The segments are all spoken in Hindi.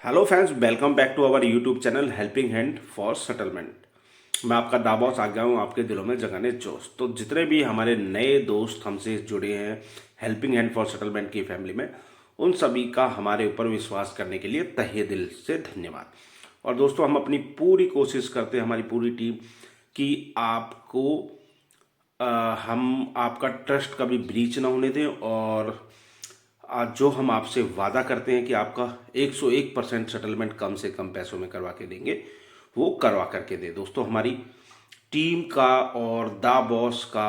Hello friends, welcome back to our YouTube channel helping hand for settlement. मैं आपका दाबॉस आ गया हूँ आपके दिलों में जगाने जोश। तो जितने भी हमारे नए दोस्त हमसे जुड़े हैं हेल्पिंग हैंड फॉर सेटलमेंट की फैमिली में, उन सभी का हमारे ऊपर विश्वास करने के लिए तहे दिल से धन्यवाद। और दोस्तों, हम अपनी पूरी कोशिश करते हैं, हमारी पूरी टीम, कि आपको अ, हम आपका ट्रस्ट कभी ब्रीच ना होने दें। और आज जो हम आपसे वादा करते हैं कि आपका 101% सेटलमेंट कम से कम पैसों में करवा के देंगे, वो करवा करके दे। दोस्तों, हमारी टीम का और दा बॉस का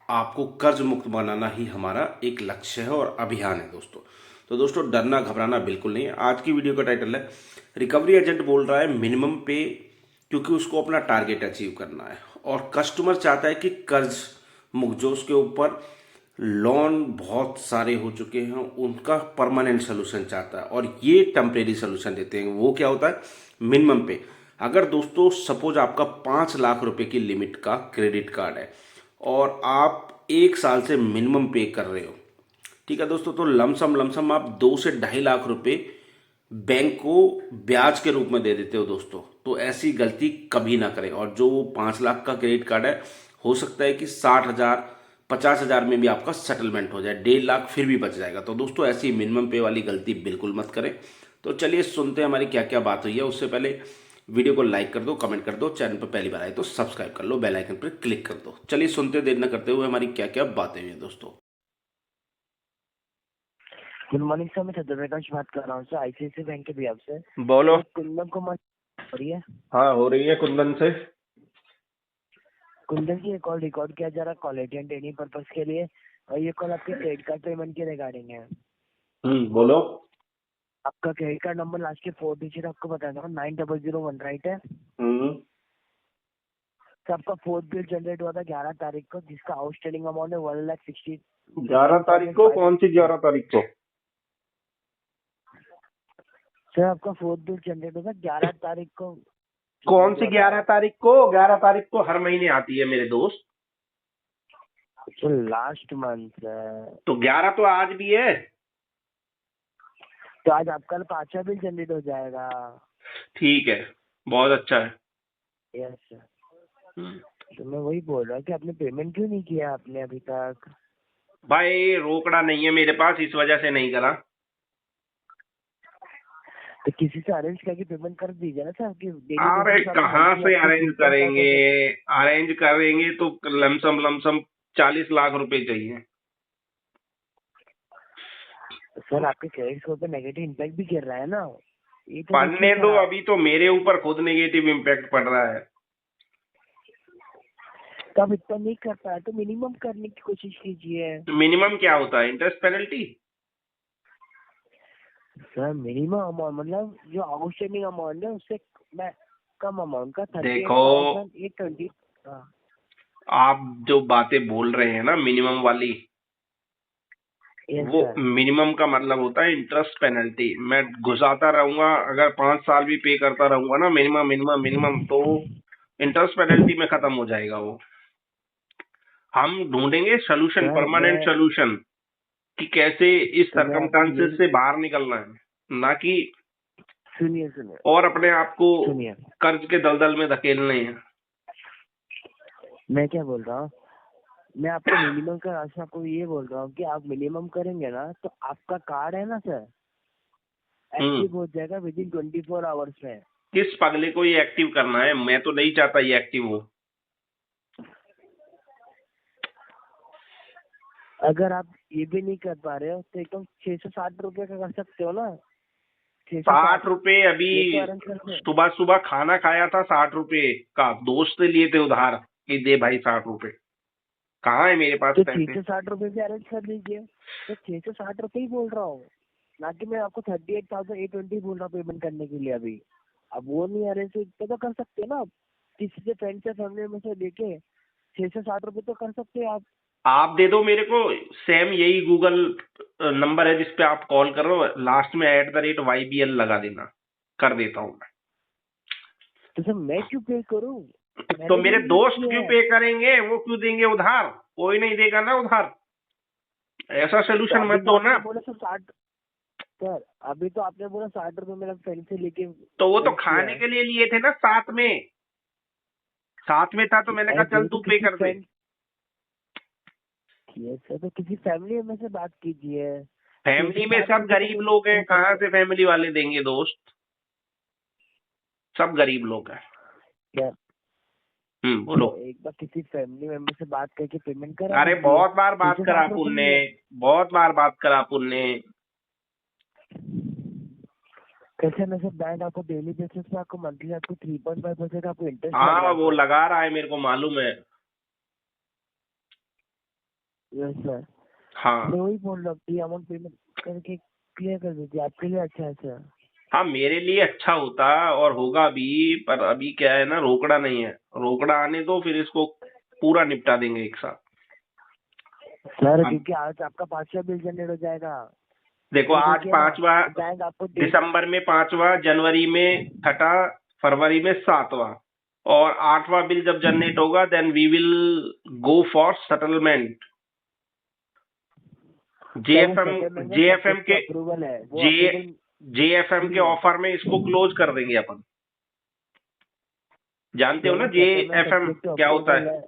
आपको कर्ज मुक्त बनाना ही हमारा एक लक्ष्य है और अभियान है दोस्तों। तो दोस्तों, डरना घबराना बिल्कुल नहीं है। आज की वीडियो का टाइटल है, रिकवरी एजेंट बोल रहा है मिनिमम पे, क्योंकि उसको अपना टारगेट अचीव करना है और कस्टमर चाहता है कि कर्ज मुक्त, जो उसके ऊपर लोन बहुत सारे हो चुके हैं, उनका परमानेंट सोल्यूशन चाहता है और ये टेम्परेरी सोल्यूशन देते हैं। वो क्या होता है? मिनिमम पे। अगर दोस्तों सपोज आपका 5 लाख रुपए की लिमिट का क्रेडिट कार्ड है और आप 1 साल से मिनिमम पे कर रहे हो, ठीक है दोस्तों, तो लमसम लमसम आप 2 से 2.5 लाख रुपए बैंक को ब्याज के रूप में दे देते हो दोस्तों। तो ऐसी गलती कभी ना करें। और जो 5 लाख का क्रेडिट कार्ड है, हो सकता है कि 60,000 50,000 में भी आपका सेटलमेंट हो जाए, 1.5 लाख फिर भी बच जाएगा। तो दोस्तों, ऐसी मिनिमम पे वाली गलती बिल्कुल मत करें। तो चलिए सुनते हैं हमारी क्या क्या बात हुई है। उससे पहले वीडियो को लाइक कर दो, कमेंट कर दो, चैनल पर पहली बार आए तो सब्सक्राइब कर लो, बेल आइकन पर क्लिक कर दो। चलिए सुनते, देर न करते हुए हमारी क्या क्या बातें हुई हैं दोस्तों। गुड मॉर्निंग सर, मैं चंद्रप्रकाश बात कर रहा हूँ सर, आईसीआईसी बैंक के बिहाफ से। बोलो। सर कुंदन को मत हो रही है। हाँ, हो रही है कुंदन से। कुंदन की कॉल रिकॉर्ड किया जा रहा है क्वालिटी एंड ट्रेनिंग पर्पस के लिए, और ये कॉल आपके क्रेडिट कार्ड पेमेंट के रिगार्डिंग है। बोलो। आपका क्रेडिट कार्ड नंबर लास्ट के 4 डिजिट आपको बताना है, 9001 राइट है। हम्म सर आपका फोर्थ बिल जनरेट हुआ था 11 तारीख को, जिसका आउटस्टैंडिंग अमाउंट है 1,60 ग्यारह तारीख को? कौन सी 16,500। 11 तारीख को? सर आपका फोर्थ बिल जनरेट हुआ था 11 तारीख को, जो कौन मंथ सी हुआ था। 11 तारीख को? 11 तारीख को हर महीने आती है मेरे दोस्त। तो लास्ट मंथ तो 11 तो आज भी है। तो आज आपका 5वां बिल जनरेट हो जाएगा। ठीक है, बहुत अच्छा है। Yes sir. हम्म। तो मैं वही बोल रहा हूँ कि आपने पेमेंट क्यों नहीं किया आपने अभी तक। भाई, रोकड़ा नहीं है मेरे पास, इस वजह से नहीं करा। तो किसी से अरेंज करके पेमेंट कर दीजिए ना सर, आपकी डेली अरे बेसिस आपकी कहाँ मंथली से आपकी अरेंज 2.5 करेंगे? होते। अरेंज करेंगे तो लमसम लमसम 40 लाख रुपए चाहिए। तो सर आपके क्रेडिट स्कोर पे नेगेटिव इम्पैक्ट भी गिर रहा है ना, ये तो देखिए पढ़ने सर दो, आप। अभी तो मेरे ऊपर खुद नेगेटिव इम्पैक्ट पड़ रहा है। तो आप इतना नहीं कर पाए तो मिनिमम करने की कोशिश कीजिए। मिनिमम क्या होता है? Interest penalty? Sir minimum amount मतलब जो आउटस्टैंडिंग अमाउंट है उससे मैं कम अमाउंट का देखो, 38,820। हाँ। आप जो बातें बोल रहे हैं ना मिनिमम वाली, यस वो सर। मिनिमम का मतलब होता है इंटरेस्ट पेनल्टी। मैं घुसाता रहूंगा, अगर 5 साल भी पे करता रहूंगा ना मिनिमम मिनिमम मिनिमम, तो इंटरेस्ट पेनल्टी में खत्म हो जाएगा वो। हम ढूंढेंगे सोल्यूशन, सर परमानेंट मैं सोल्यूशन, कि कैसे इस तो मैं आपको सरकमस्टांसेस यही। से बाहर निकलना है, ना कि सुनिए सुनिए और अपने आप को सुनिए, कर्ज के दलदल में धकेलने हैं। मैं क्या बोल रहा हूँ। मैं आपको मिनिमम का रास्ता आपको ये बोल रहा हूँ कि आप मिनिमम करेंगे ना तो आपका कार्ड है ना सर, हम्म एक्टिव हो जाएगा विद इन 24 आवर्स में। किस पगले को ये एक्टिव करना है? मैं तो नहीं चाहता ये एक्टिव हो। अगर आप ये भी नहीं कर पा रहे हो तो एकदम 660 रुपये का कर सकते हो ना। 660 60 रुपए अभी? ये तो अरेंज करते हैं। सुबह सुबह खाना खाया था 60 रुपए का, दोस्त से लिए थे उधार कि दे भाई 60 रुपए। कहाँ है मेरे पास तो छह पैसे? सौ साठ रुपये भी अरेंज कर लीजिए। तो 660 रुपये ही बोल रहा हूँ, ना कि मैं आपको 38,820 बोल रहा हूँ पेमेंट करने के लिए अभी। अब वो नहीं अरेंज तो इतना तो कर सकते हैं ना आप, किसी से फ्रेंड से फैमिली में से लेके 660 रुपये तो कर सकते हैं आप। आप दे दो मेरे को। सेम यही गूगल नंबर है जिस पे आप कॉल कर रहे हो, लास्ट में @YBL लगा देना, कर देता हूँ मैं। तो सर मैं क्यों पे करूँ, तो मैंने भी मेरे यूज दोस्त किया क्यों है। पे करेंगे? वो क्यों देंगे उधार? कोई नहीं देगा ना उधार। ऐसा तो सोल्यूशन अभी मत तो दो ना। आपने बोला सर 60। सर अभी तो आपने बोला 60 रुपए मेरा फ्रेंड से लेके तो वो तो पे किया खाने है। के लिए लिए थे ना, साथ में था, तो मैंने अरे कहा चल वो तो तू पे किसी कर दे। फ्रेंड की है सर, तो किसी फैमिली मेंबर से बात कीजिए। छह फैमिली सौ में साठ सब रुपए तो गरीब लोग हैं, पेमेंट कर कहाँ सकते से फैमिली वाले देंगे दोस्त, सब गरीब लोग हैं। क्या? बोलो। तो एक बार किसी फैमिली मेंबर से बात करके पेमेंट करा अरे दीजिए। बहुत बार छह बात सौ करा साठ रुपए अपुन ने, ही है। बहुत बार बात करा अपुन ने। कैसे ना सर, बैंक आपको डेली बेसिस पे आपको मंथली आपको 3.5% आपको इंटरेस्ट लग रहा हाँ है वो सर। लगा रहा है, मेरे को मालूम है। Yes sir. हाँ मैं वही बोल रहा हूँ कि अमाउंट पेमेंट करके क्लियर कर दीजिए, आपके लिए अच्छा है सर। हाँ, मेरे लिए अच्छा होता और होगा भी, पर अभी क्या है ना, रोकड़ा नहीं है। रोकड़ा आने दो, फिर इसको पूरा निपटा देंगे एक साथ। सर अब क्योंकि आज आपका 5वां बिल जनरेट हो जाएगा। देखो, तो आज देखिए ना, पांचवा, बैंक आपको डेली दिसंबर में पांचवा, जनवरी में छठा, फरवरी में सातवां, और आठवां बिल जब जनरेट होगा, then we will go for settlement. Sir वो जेएफएम सेटलमेंट का जेएफएम सब्जेक्ट टू के अप्रूवल है, वो जे अप्रूवल जेएफएम के नहीं है। ऑफर में इसको क्लोज कर देंगे अपन। जानते हो सर ना वो सेटलमेंट जेएफएम सब्जेक्ट टू क्या होता अप्रूवल है? है।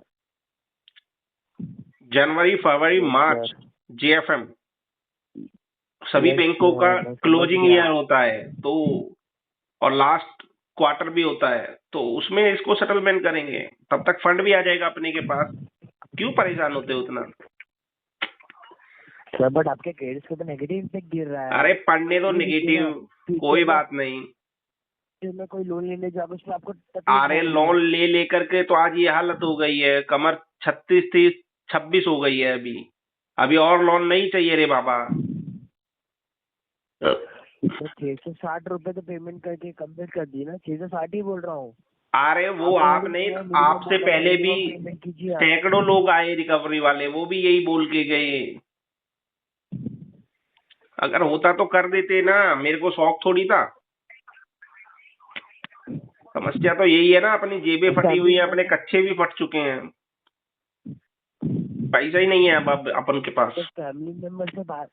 जनवरी, फरवरी, यस मार्च, सर। जेएफएम सभी यस बैंकों का सर, मैं समझ क्लोजिंग गया। ईयर होता है, तो और लास्ट क्वार्टर भी होता है, तो उसमें इसको सेटलमेंट करेंगे। तब तक फंड भी आ जाएगा अपने के पास। क्यों परेशान होते हो उतना? सर बट आपके क्रेडिट स्कोर पे नेगेटिव इम्पैक्ट गिर रहा है। अरे पढ़ने दो ये देखिए नेगेटिव, ना, कोई फ्यूचर में बात नहीं। फ्यूचर में कोई लोन लेने जाओगे उसमें आपको तकलीफ अरे होगी। लोन ले लेकर के तो आज ये हालत हो गई है, कमर 36 थी, 26 हो गई है अभी। अभी और लोन नहीं चाहिए रे बाबा। तो 660 रुपए तो पेमेंट करके कंप्लीट कर दी ना, 660 ही बोल रहा हूँ। अरे वो आपने आप बोली नहीं, मैं मिनिमम आपसे बोला था, पहले भी मिनिमम पेमेंट कीजिए आप। सैकड़ों लोग आए रिकवरी वाले, वो भी यही बोल के गए। अगर होता तो कर देते ना, मेरे को शौक थोड़ी था। समस्या तो यही है ना, अपनी जेबें फटी फैमिली हुई हैं, मेंबर अपने से कच्चे भी फट चुके हैं, पैसा ही नहीं है अब अपन के पास। तो फैमिली मेंबर से बात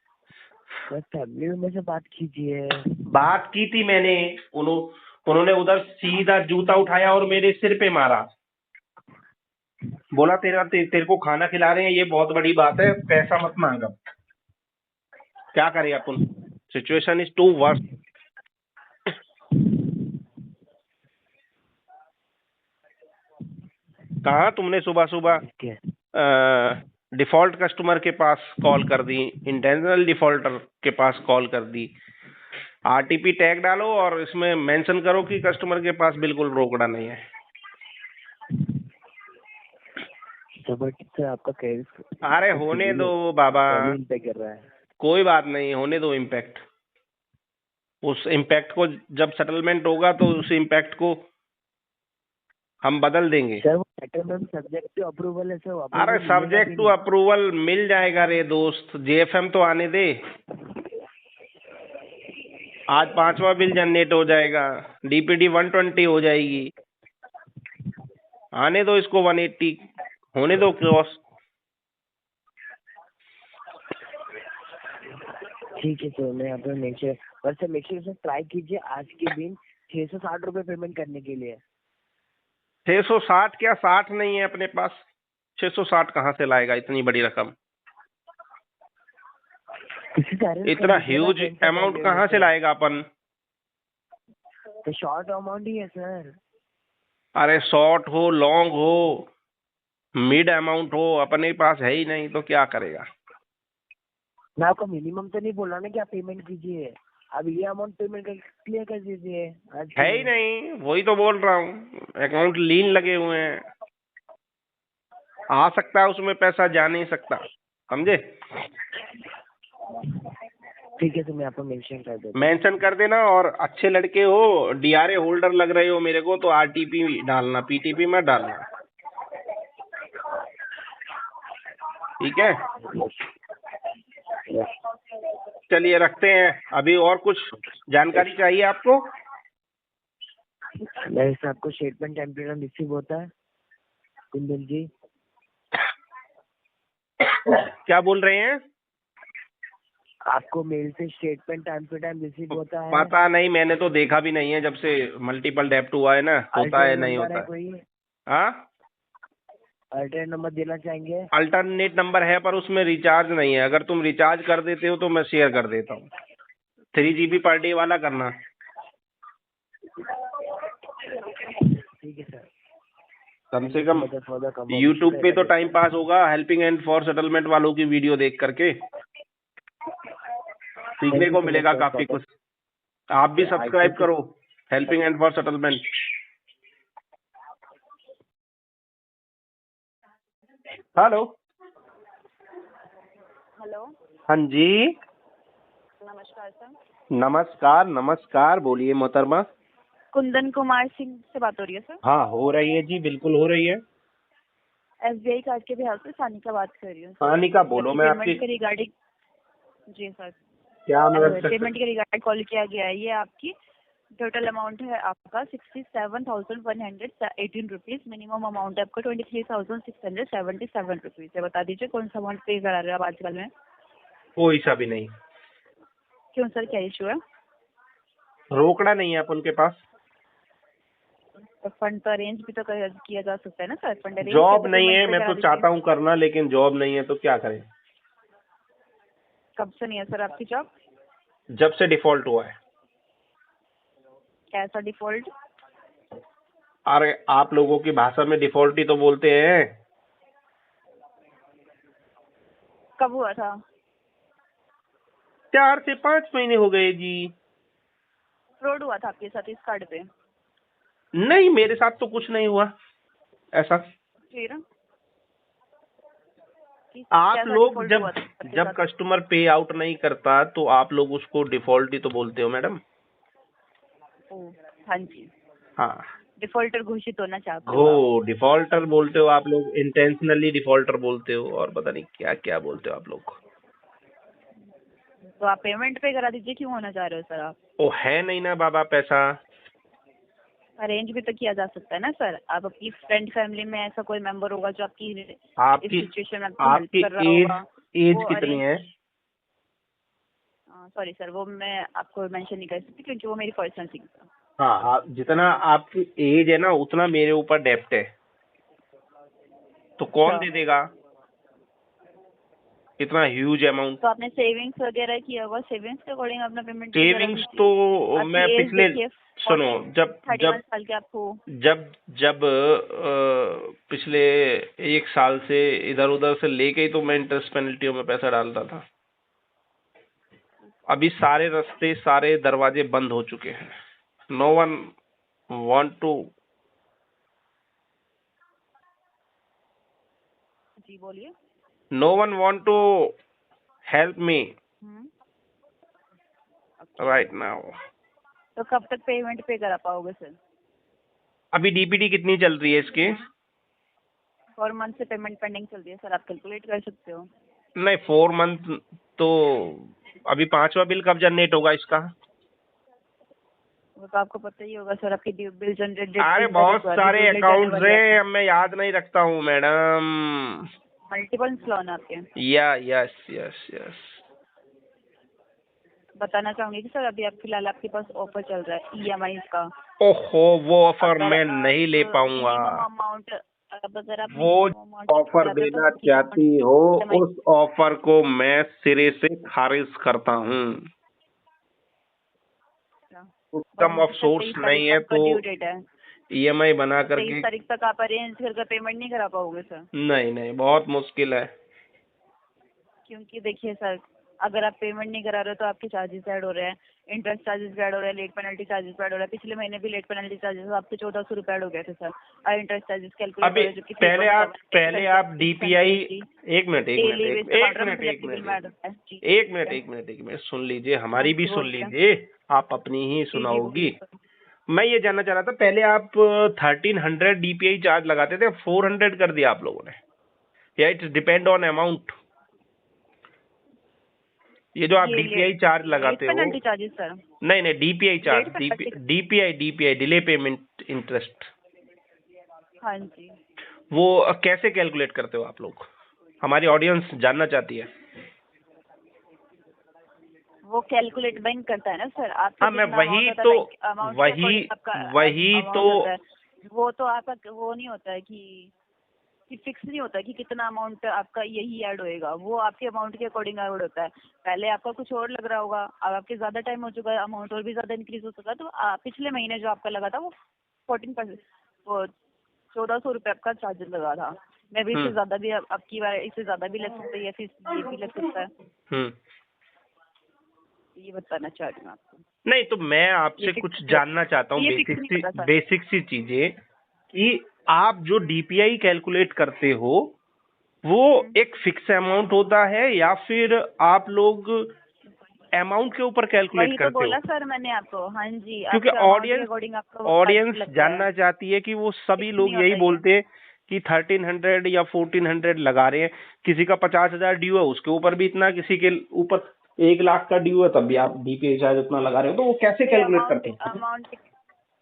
सर फैमिली मेंबर से बात कीजिए। बात की थी मैंने, उन्होंने उधर सीधा जूता उठाया और मेरे सिर पे मारा। बोला तेरे को खाना खिला रहे हैं, ये बहुत बड़ी बात है, पैसा मत मांग अब। क्या करें अपन, सिचुएशन इज टू वर्स्ट। कहा तुमने सुबह सुबह ठीक है। डिफॉल्ट कस्टमर के पास कॉल कर दी, इंटेंशनल डिफॉल्टर के पास कॉल कर दी। आरटीपी टैग डालो और इसमें मेंशन करो कि कस्टमर के पास बिल्कुल रोकड़ा नहीं है। तो बट सर आपका क्रेडिट अरे आपका होने सिविल दो बाबा, पहले इम्पैक्ट कर रहा है। कोई बात नहीं, होने दो इम्पैक्ट। उस इम्पैक्ट को जब सेटलमेंट होगा तो उस इम्पैक्ट को हम बदल देंगे। सर वो सेटलमेंट सब्जेक्ट टू अप्रूवल है सर, अरे अप्रूवल मिलेगा सब्जेक्ट कि टू नहीं? अप्रूवल मिल जाएगा रे दोस्त, जेएफएम तो आने दे। आज पांचवा बिल जनरेट हो जाएगा, डीपीडी 120 हो जाएगी। आने दो इसको 180, होने दो क्रॉस। ठीक है सर, मैं यहाँ पे मेक श्योर सर ट्राई कीजिए आज के दिन 660 रुपए पेमेंट करने के लिए। 660 क्या, 60 नहीं है अपने पास। 660 कहाँ से लाएगा इतनी बड़ी रकम? किसी से अरेंज कर इतना लीजिए ना, huge friends and amount family में कहाँ से से। लाएगा अपन? तो शॉर्ट अमाउंट ही है सर। अरे शॉर्ट हो, लॉन्ग हो, मिड अमाउंट हो, अपने पास है ही नहीं तो क्या करेगा? मैं आपको मिनिमम तो नहीं बोल रहा ना कि आप पेमेंट कीजिए। अब ये अमाउंट पेमेंट कर क्लियर कर दीजिए आज के है ही दिन। नहीं, वही तो बोल रहा हूँ, अकाउंट लीन लगे हुए हैं। आ सकता है उसमें पैसा, जा नहीं सकता, समझे? ठीक है तो मैं आपको मेंशन कर देता हूँ। मेंशन कर देना, और अच्छे लड़के हो, डीआरए होल्डर लग रहे हो मेरे को, तो आरटीपी डालना, पीटीपी मत डालना, ठीक है? चलिए रखते हैं, अभी और कुछ जानकारी चाहिए आपको? मेरे से आपको स्टेटमेंट टेम्परेचर रिसीव होता है कुंदन जी। क्या बोल रहे हैं? आपको मेल से statement time to time receive होता है? पता नहीं, मैंने तो देखा भी नहीं है जब से मल्टीपल डेप्ट हुआ है ना, होता है अल्टरनेट नहीं नंबर होता है है। कोई? हाँ, अल्टरनेट नंबर देना चाहेंगे? अल्टरनेट नंबर है पर उसमें रिचार्ज नहीं है। अगर तुम रिचार्ज कर देते हो तो मैं शेयर कर देता हूँ। 3 GB पर डे वाला करना। ठीक है सर। कम से कम फर्दर यूट्यूब पे तो टाइम कन्वर्सेशन। पास होगा हेल्पिंग एंड फॉर सेटलमेंट वालों की वीडियो देख करके, सीखने थैंक यू को सो मच मिलेगा सर काफी फॉर द, कुछ। आप भी आई सब्सक्राइब थिंक। करो helping and for settlement. Hello. Hello. हाँ जी। नमस्कार सर। नमस्कार नमस्कार, बोलिए मोहतरमा। कुंदन कुमार सिंह से बात हो रही है सर? हाँ, हो रही है जी, बिल्कुल हो रही है। एसबीआई कार्ड के बिहार से सानिका बात कर रही हूँ सर। सानिका बोलो, आपकी मैं आपकी पेमेंट के रिगार्डिंग। जी सर। क्या मदद कर पेमेंट के रिगार्डिंग कॉल किया गया है। ये आपकी टोटल अमाउंट है आपका 67,118 रुपीज। मिनिमम अमाउंट है आपका 23,677 रुपीज है। बता दीजिए कौन सा अमाउंट पे करा रहे हो आप आजकल में? कोई सा भी नहीं, क्यों सर, क्या इशू है? रोकड़ा नहीं है अपन के पास। तो फंड तो अरेंज भी तो किया जा सकता है ना सर। फंड अरेंज जॉब करके नहीं पेमेंट है, पे मैं करा तो दीजिए। चाहता हूँ करना, लेकिन जॉब नहीं है तो क्या करें। कब से नहीं है सर आपकी जॉब? जब से डिफॉल्ट हुआ है। कैसा डिफॉल्ट? अरे आप लोगों की भाषा में डिफॉल्ट ही तो बोलते हैं। कब हुआ था? 4 से 5 महीने हो गए जी। फ्रॉड हुआ था आपके साथ इस कार्ड पे? नहीं, मेरे साथ तो कुछ नहीं हुआ ऐसा। फिर आप कैसा लोग डिफॉल्ट जब हुआ था आपके जब साथ? कस्टमर पे आउट नहीं करता तो आप लोग उसको डिफॉल्ट ही तो बोलते हो मैडम। ओ, हाँ जी। हाँ, डिफॉल्टर घोषित होना चाहते हो आप? डिफॉल्टर बोलते हो आप लोग, इंटेंशनली डिफॉल्टर बोलते हो, और पता नहीं क्या क्या बोलते हो आप लोग। तो आप पेमेंट पे करा दीजिए। क्यों होना चाह रहे हो सर आप? वो है नहीं ना बाबा पैसा। अरेंज भी तो किया जा सकता है ना सर। आप अपनी फ्रेंड फैमिली में ऐसा कोई मेंबर होगा जो आपकी इस आपकी सिचुएशन में आपकी हेल्प आपकी कर रहा एज होगा। एज वो कितनी अरेंज। है? सॉरी सर, वो मैं आपको मेंशन नहीं कर सकती क्योंकि वो मेरी पर्सनल थिंग है। हाँ, जितना आपकी एज है ना उतना मेरे ऊपर डेप्ट है, तो कौन अच्छा, दे देगा इतना ह्यूज अमाउंट। तो आपने सेविंग्स वगैरह किया होगा। सेविंग्स के अकॉर्डिंग अपना पेमेंट पे करा सेविंग्स दीजिए। तो मैं आपकी एज पिछले, देखिए सुनो, 40 जब 31 जब साल के आप हो। जब जब पिछले 1 साल से इधर उधर से लेके ही तो मैं इंटरेस्ट पेनल्टियों में पैसा डालता था। अभी सारे रास्ते सारे दरवाजे बंद हो चुके हैं। नो वन वांट टू, जी बोलिए। No one want to help me okay. Right now. तो कब तक पेमेंट पे करा पाओगे सर? अभी डीपीडी कितनी चल रही है इसकी? 4 मंथ से पेमेंट पेंडिंग चल रही है सर। आप कैलकुलेट कर सकते हो। नहीं, 4 मंथ तो अभी 5वां बिल कब जनरेट होगा इसका? वो तो आपको पता ही होगा सर। आपकी बिल जनरेट डेट अरे इस बहुत तारीख को अभी सारे ड्यू डेट आने अकाउंट्स वाली है हैं, आपकी। अब मैं याद नहीं रखता हूँ मैडम। मल्टीपल लोन आपके। Yes yes yes. बताना चाहूंगी कि सर अभी आप फिलहाल आपके पास ऑफर चल रहा है ईएमआई का। ओहो, वो ऑफर अगर मैं आप नहीं ले पाऊंगा। मिनिमम अमाउंट अब अगर आप वो मिनिमम अमाउंट ऑफर कराते हो तो देना 50 चाहती हो, EMI। उस ऑफर को मैं सिरे से खारिज करता हूँ। कम ऑफ सोर्स 23 तारीख नहीं को है आपका तो ड्यू डेट है। ईएमआई बना 23 करके। तारीख तक आप अरेंज करके पेमेंट नहीं करा पाओगे सर। नहीं नहीं, बहुत मुश्किल है। क्योंकि देखिए सर, अगर आप पेमेंट नहीं करा रहे हो तो आपके चार्जेस ऐड हो रहे हैं। इंटरेस्ट चार्जेस ऐड हो रहे हैं। लेट पेनल्टी चार्जेस ऐड हो रहा है। पिछले महीने भी लेट पेनल्टी चार्जेस आपके 1400 रुपए ऐड हो गए थे सर। और इंटरेस्ट चार्जेस कैलकुलेट हो अभी रहे हैं जो कि पहले आप डीपीआई, 3.7 एक मिनट एक मिनट डेली एक बेस पे काउंटर मिनट एक मतलब बिल मिनट में ऐड होता है जी। एक मिनट एक मिनट एक मिनट सुन लीजिए, हाँ हमारी भी जी सुन बोलिए। लीजिए, आप अपनी ही जी जी सुनाओगी। बोलिए। मैं ये जानना चाह रहा था, पहले आप 1300 डीपीआई चार्ज लगाते थे, 400 कर दिया आप लोगों ने, या इट्स डिपेंड ऑन अमाउंट? ये जो आप ये डीपीआई चार्ज लेट लगाते हो, पेनल्टी चार्जेस सर। नहीं नहीं, DPI charge, late penalty. DPI delay payment interest, हाँ जी। वो कैसे कैलकुलेट करते हो आप लोग? हमारी ऑडियंस जानना चाहती है। वो कैलकुलेट बैंक करता है ना सर, आपका हाँ, मैं जितना वही अमाउंट होता तो है बैंक अमाउंट के अकॉर्डिंग आपका वही अमाउंट तो होता है। वो तो आपका वो नहीं होता है कि फिक्स नहीं होता कि कितना अमाउंट आपका यही ऐड होएगा, वो आपके अमाउंट के अकॉर्डिंग ऐड होता है। पहले आपका कुछ और लग रहा होगा, अब आपके ज्यादा टाइम हो चुका है, अमाउंट और भी ज्यादा इंक्रीज हो चुका है, तो पिछले महीने जो आपका लगा था वो 14%, वो 1400 रुपये आपका चार्जेस लगा था। मैं भी इससे ज्यादा भी अब की बार इससे ज्यादा भी लग सकता है या फिर ये भी लग सकता है, हम्म ये बताना चाह रही हूँ आपको। नहीं, तो मैं आपसे ये कुछ फिक्स जानना चाहता हूँ, ये फिक्स नहीं होता सर। बेसिक सी चीजें कि आप जो डीपीआई कैलकुलेट करते हो वो एक फिक्स अमाउंट होता है या फिर आप लोग अमाउंट के ऊपर कैलकुलेट वही तो करते हो? बोला सर मैंने आपको, हाँ जी, क्योंकि आपके अमाउंट के ऑडियंस अकॉर्डिंग आपका वो ऑडियंस चार्जेस लगता है, जानना चाहती है कि वो सभी फिक्स लोग नहीं यही होता ये। बोलते हैं कि 1300 या 1400 लगा रहे हैं। किसी का 50,000 ड्यू है उसके ऊपर भी इतना, किसी के ऊपर 1 लाख का ड्यू है तब भी आप डीपीआई चार्ज उतना लगा रहे हो, तो वो कैसे ये कैलकुलेट अमाउंट करते हैं? अमाउंट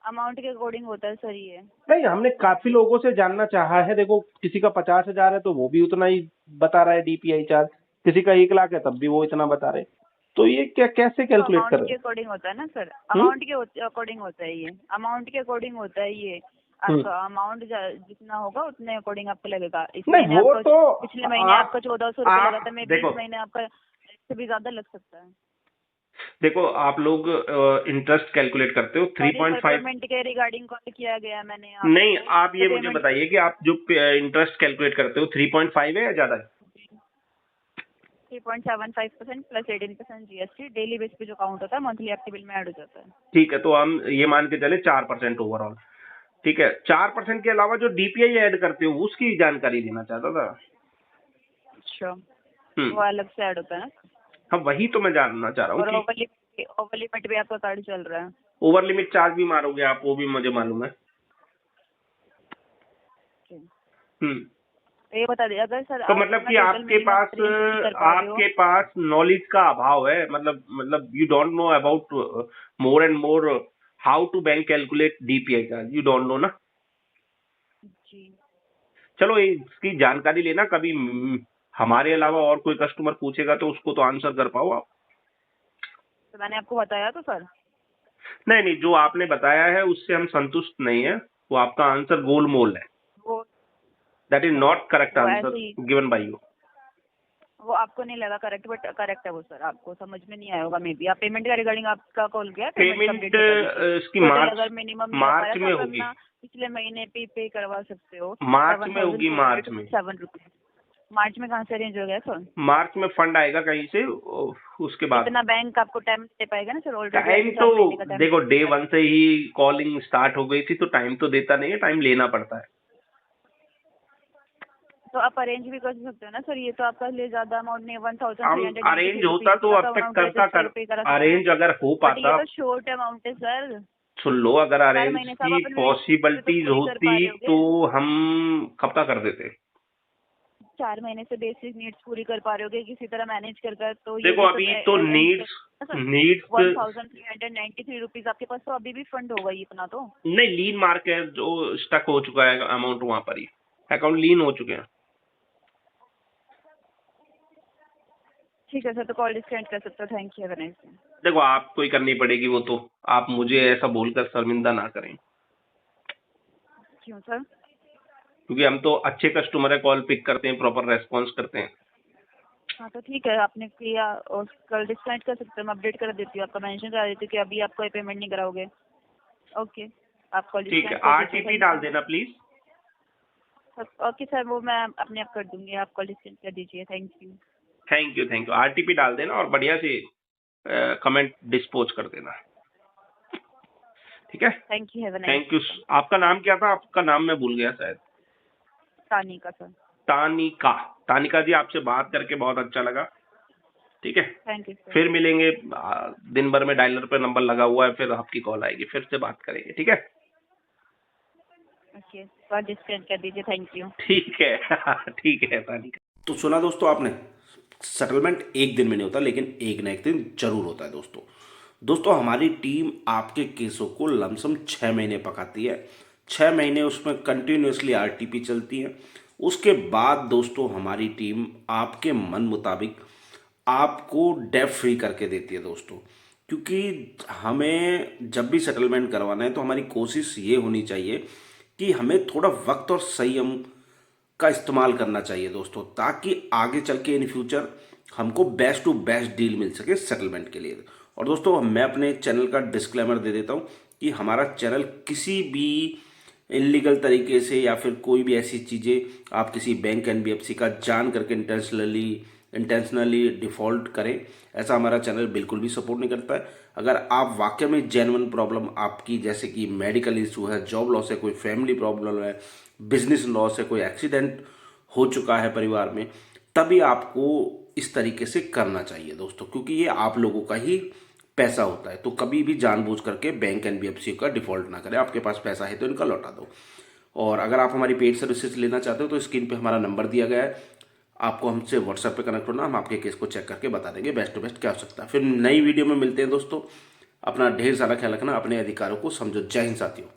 अमाउंट के अकॉर्डिंग होता है सर ये। नहीं, हमने काफी लोगों से जानना चाहा है। देखो, किसी का 50,000 है तो वो भी उतना ही बता रहा है डीपीआई चार्ज, किसी का 1 लाख है तब भी वो इतना बता रहे हैं। तो ये क्या कैसे तो कैलकुलेट कर अमाउंट के रहे अकॉर्डिंग होता है ना सर, हैं? अमाउंट के अकॉर्डिंग होता है ये, अमाउंट के अकॉर्डिंग होता है ये। आपका अमाउंट जितना होगा उतने अकॉर्डिंग आपको लगेगा। इस नहीं, महीने वो आपको तो पिछले महीने आप आपका 1400 रुपये लगा आप था, मे भी देखो इस महीने आपका इससे भी ज्यादा लग सकता है। देखो आप लोग इंटरेस्ट कैलकुलेट करते हो सॉरी सर, 3.5। पेमेंट के रिगार्डिंग कॉल किया गया मैंने नहीं, आपको, आप तो ये मुझे पेमेंट बताइए कि आप जो इंटरेस्ट कैलकुलेट करते हो 3.5 है या ज्यादा है? 3.75% प्लस 18% जीएसटी डेली बेस पे जो काउंट होता है मंथली आपके बिल में ऐड हो जाता है। ठीक है, तो हम ये मान के चले 4% ओवरऑल। ठीक है, 4% के अलावा जो डीपीआई ऐड करते हो उसकी जानकारी देना चाहता था। अच्छा, हम्म वो अलग से ऐड होता है ना। हाँ, वही तो मैं जानना चाह रहा हूँ और कि ओवर लिमिट भी आपका कार्ड चल रहा है। ओवर लिमिट चार्ज भी मारोगे आप, वो भी मुझे मालूम है। हम्म तो ये बता दीजिए, अगर सर तो आप मतलब अपना कि टोटल मिनिमम अरेंज नहीं कर पा रहे हो, आपके पास नॉलेज का अभाव है, मतलब you don't know about more and more how to bank calculate DPI charge, you don't know ना। जी चलो इसकी जानकारी लेना कभी, हमारे अलावा और कोई कस्टमर पूछेगा तो उसको तो आंसर कर पाओ आप। तो मैंने आपको बताया तो सर। नहीं नहीं, जो आपने बताया है उससे हम संतुष्ट नहीं है, वो आपका आंसर गोलमोल है। वो दैट इज नॉट करेक्ट वो आंसर ऐसे ही, गिवन बाय यू। वो आपको नहीं लगा करेक्ट, बट करेक्ट है वो सर, आपको समझ में नहीं आया होगा मे बी। आप पेमेंट का रिगार्डिंग आपका कॉल गया, पेमेंट पेमेंट अपडेट बता दीजिए। इसकी टोटल अगर मिनिमम नहीं हो पाया मार्च तो में आप होगी। अपना पिछले महीने पे करवा सकते हो। मार्च में होगी, मार्च में। 7,407 रुपीज। मार्च में कहाँ से अरेंज हो गया सर? मार्च में फंड आएगा कहीं से, उसके बाद इतना बैंक आपको टाइम दे पाएगा ना सर? ऑलरेडी टाइम आपको तो 4 महीने का टाइम। देखो, डे 1 से ही कॉलिंग स्टार्ट हो गई थी तो टाइम तो देता नहीं है, टाइम लेना पड़ता है। तो आप अरेंज भी कर सकते हो ना सर, ये तो आपका लिए ज्यादा अमाउंट नहीं है। हम अरेंज होता तो अब तक करता कर, अरेंज अगर हो बट ये पाता। तो शॉर्ट अमाउंट है सर। सुन लो, अगर 4 अरेंज महीने से आप की अपने पॉसिबिलिटीज पूरी कर पा होती रहे होगे। तो हम कब तक कर देते। 4 महीने से बेसिक नीड्स पूरी कर पा रहे होगे किसी तरह मैनेज कर, तो ये देखो, अभी तो नीड्स 1,393 रुपीज आपके पास तो अभी भी फंड होगा ये इतना तो। नहीं, लीन मार्क है जो स्टक हो चुका है अमाउंट, वहां पर ही अकाउंट लीन हो चुके हैं। ठीक है सर, तो कॉल डिस्कनेक्ट कर सकते हो। Thank you, have a nice day. देखो, आपको ही करनी पड़ेगी वो तो, आप मुझे ऐसा बोलकर शर्मिंदा ना करें, क्यों सर? क्योंकि हम तो अच्छे कस्टमर है, कॉल पिक करते हैं, प्रॉपर रेस्पॉन्स करते हैं। हाँ तो ठीक है, आपने किया और कल डिस्कनेक्ट कर सकते हो, मैं अपडेट कर देती हूँ, आपका मेंशन करा देती हूँ कि अभी आप कोई पेमेंट नहीं कराओगे। ओके, आप कॉल ठीक है, डिस्कनेक्ट कर दीजिए। आरटीपी डाल देना प्लीज। ओके सर, वो मैं अपने आप कर दूंगी, आप कॉल डिस्कनेक्ट कर दीजिए। Thank you. Thank you, RTP डाल देना और बढ़िया से कमेंट डिस्पोज कर देना, ठीक है। Thank you, have a nice. Thank you. आपका नाम क्या था? आपका नाम मैं भूल गया शायद। तानिका सर। तानिका। तानिका जी, आपसे बात करके बहुत अच्छा लगा। ठीक है, थैंक यू सर। फिर मिलेंगे। दिन भर में डायलर पे नंबर लगा हुआ है, फिर आपकी कॉल आएगी, फिर से बात करेंगे, ठीक है। ओके, कॉल डिस्कनेक्ट कर दीजिए। Thank you. ठीक है ठीक है तानिका। तो सुना दोस्तों आपने, सेटलमेंट एक दिन में नहीं होता, लेकिन एक ना एक दिन जरूर होता है दोस्तों हमारी टीम आपके केसों को लमसम 6 महीने पकाती है। 6 महीने उसमें कंटिन्यूसली आरटीपी चलती है। उसके बाद दोस्तों हमारी टीम आपके मन मुताबिक आपको डेट फ्री करके देती है दोस्तों। क्योंकि हमें जब भी सेटलमेंट करवाना है तो हमारी कोशिश ये होनी चाहिए कि हमें थोड़ा वक्त और संयम का इस्तेमाल करना चाहिए दोस्तों, ताकि आगे चल के इन फ्यूचर हमको बेस्ट टू बेस्ट डील मिल सके सेटलमेंट के लिए। और दोस्तों मैं अपने चैनल का डिस्क्लेमर दे देता हूँ कि हमारा चैनल किसी भी इलीगल तरीके से या फिर कोई भी ऐसी चीज़ें आप किसी बैंक एनबीएफसी का जान करके इंटेंशनली डिफ़ॉल्ट करें, ऐसा हमारा चैनल बिल्कुल भी सपोर्ट नहीं करता है। अगर आप वाकई में जेन्युइन प्रॉब्लम आपकी, जैसे कि मेडिकल इशू है, जॉब लॉस है, कोई फैमिली प्रॉब्लम है, बिजनेस लॉस है, कोई एक्सीडेंट हो चुका है परिवार में, तभी आपको इस तरीके से करना चाहिए दोस्तों, क्योंकि ये आप लोगों का ही पैसा होता है। तो कभी भी जानबूझ करके बैंक एनबीएफसी का डिफ़ॉल्ट ना करें। आपके पास पैसा है तो इनका लौटा दो। और अगर आप हमारी पेड सर्विसेज लेना चाहते हो तो स्क्रीन पे हमारा नंबर दिया गया है, आपको हमसे व्हाट्सएप पे कनेक्ट होना, हम आपके केस को चेक करके बता देंगे बेस्ट टू बेस्ट क्या हो सकता है। फिर नई वीडियो में मिलते हैं दोस्तों। अपना ढेर सारा ख्याल रखना, अपने अधिकारों को समझो। जय हिंद साथियों।